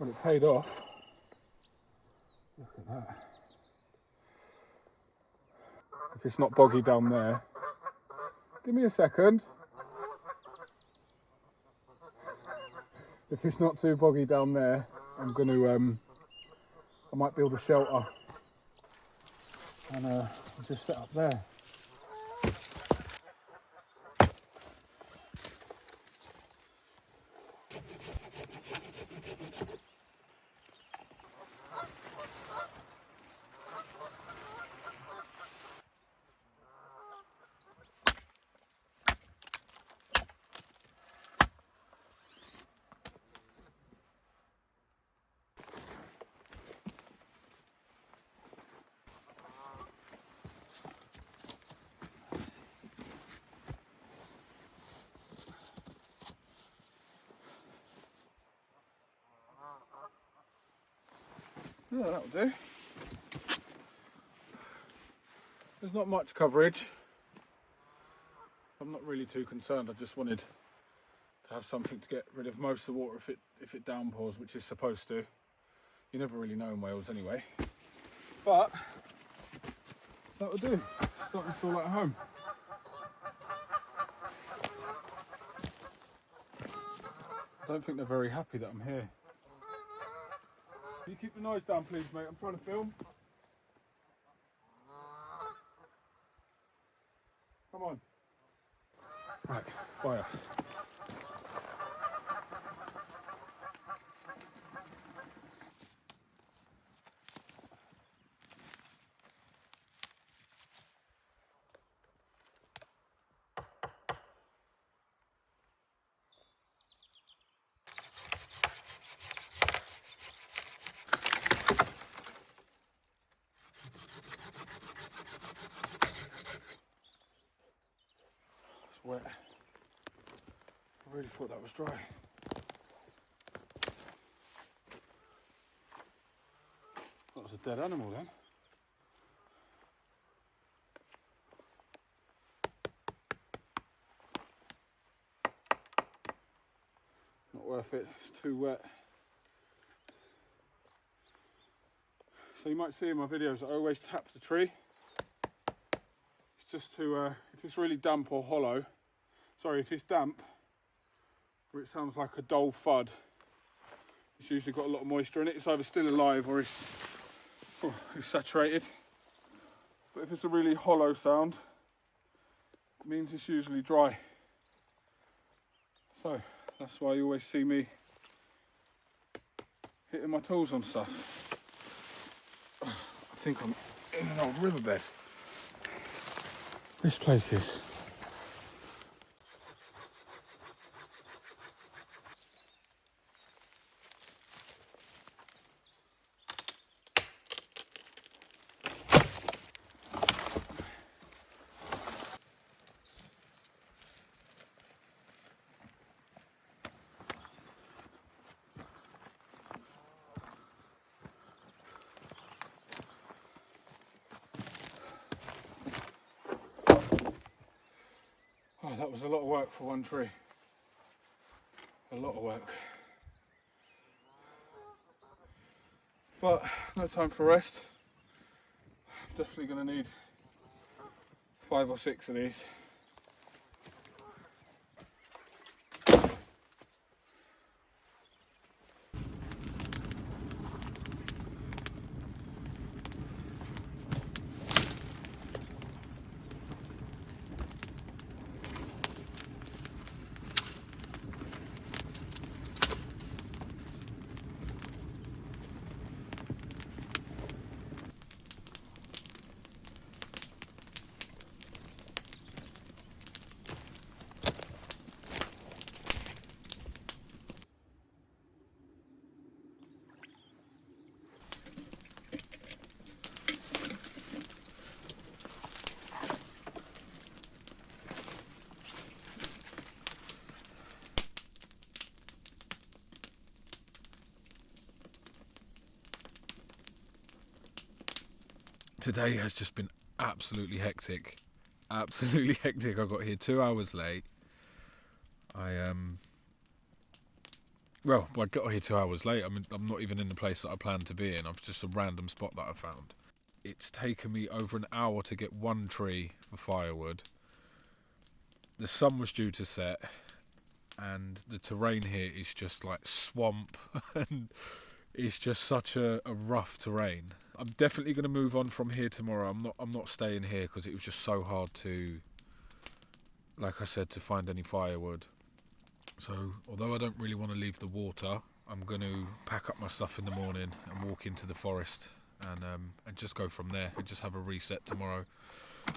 Well, it paid off. Look at that. If it's not boggy down there, give me a second. If it's not too boggy down there, I'm going to, I might build a shelter and I'll just set up there. Yeah, that'll do. There's not much coverage. I'm not really too concerned. I just wanted to have something to get rid of most of the water if it downpours, which is supposed to. You never really know in Wales anyway. But that'll do. Starting to feel like home. I don't think they're very happy that I'm here. Can you keep the noise down, please, mate? I'm trying to film. Come on. Right, fire. It's wet. I really thought that was dry. That was a dead animal then. Not worth it, it's too wet. So you might see in my videos I always tap the tree. It's just to, if it's really damp or hollow, sorry, if it's damp, where it sounds like a dull thud, it's usually got a lot of moisture in it. It's either still alive or it's saturated. But if it's a really hollow sound, it means it's usually dry. So that's why you always see me hitting my tools on stuff. I think I'm in an old riverbed. This place is. Oh, that was a lot of work for one tree. A lot of work. But no time for rest. I'm definitely going to need 5 or 6 of these. Today has just been absolutely hectic. Absolutely hectic. I got here 2 hours late. I Well, I got here 2 hours late. I mean, I'm not even in the place that I planned to be in. I've just a random spot that I found. It's taken me over an hour to get one tree for firewood. The sun was due to set, and the terrain here is just like swamp, and it's just such a rough terrain. I'm definitely going to move on from here tomorrow. I'm not staying here because it was just so hard to, like I said, to find any firewood. So although I don't really want to leave the water, I'm going to pack up my stuff in the morning and walk into the forest and just go from there and just have a reset tomorrow.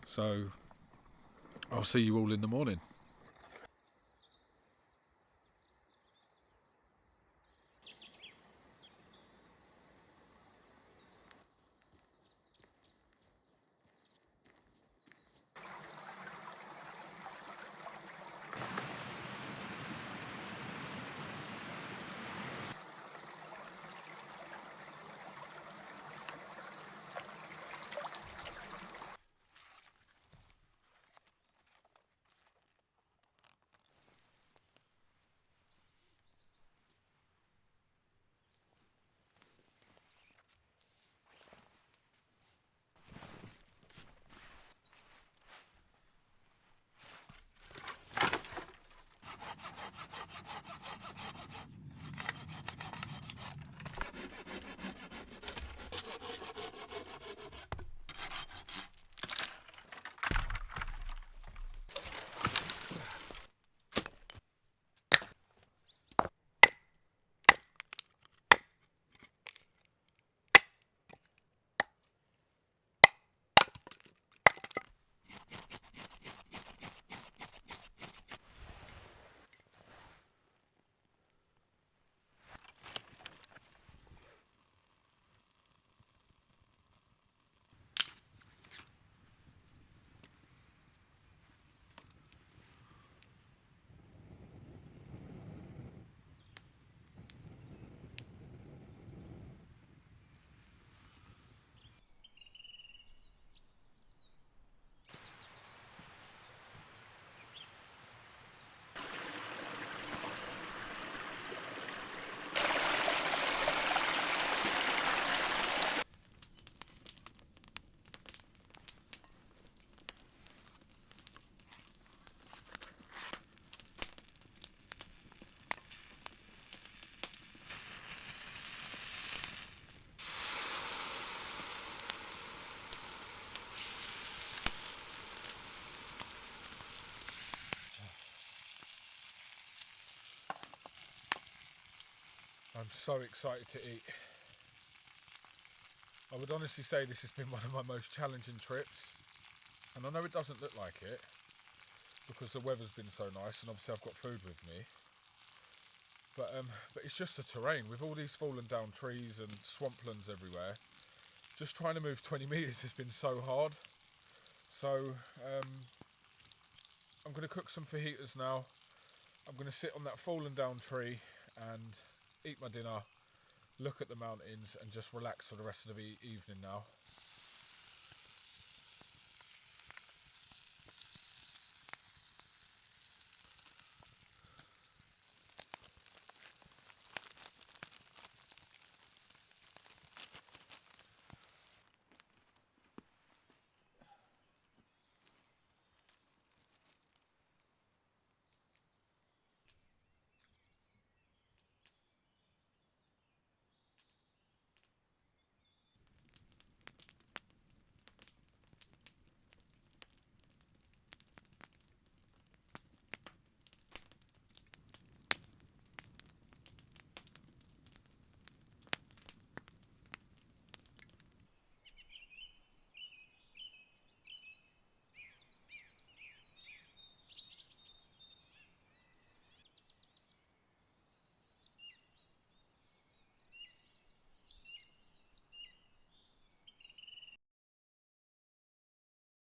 So I'll see you all in the morning. I'm so excited to eat. I would honestly say this has been one of my most challenging trips. And I know it doesn't look like it because the weather's been so nice and obviously I've got food with me. But it's just the terrain with all these fallen down trees and swamplands everywhere. Just trying to move 20 metres has been so hard. So I'm going to cook some fajitas now. I'm going to sit on that fallen down tree and eat my dinner, look at the mountains and just relax for the rest of the evening now.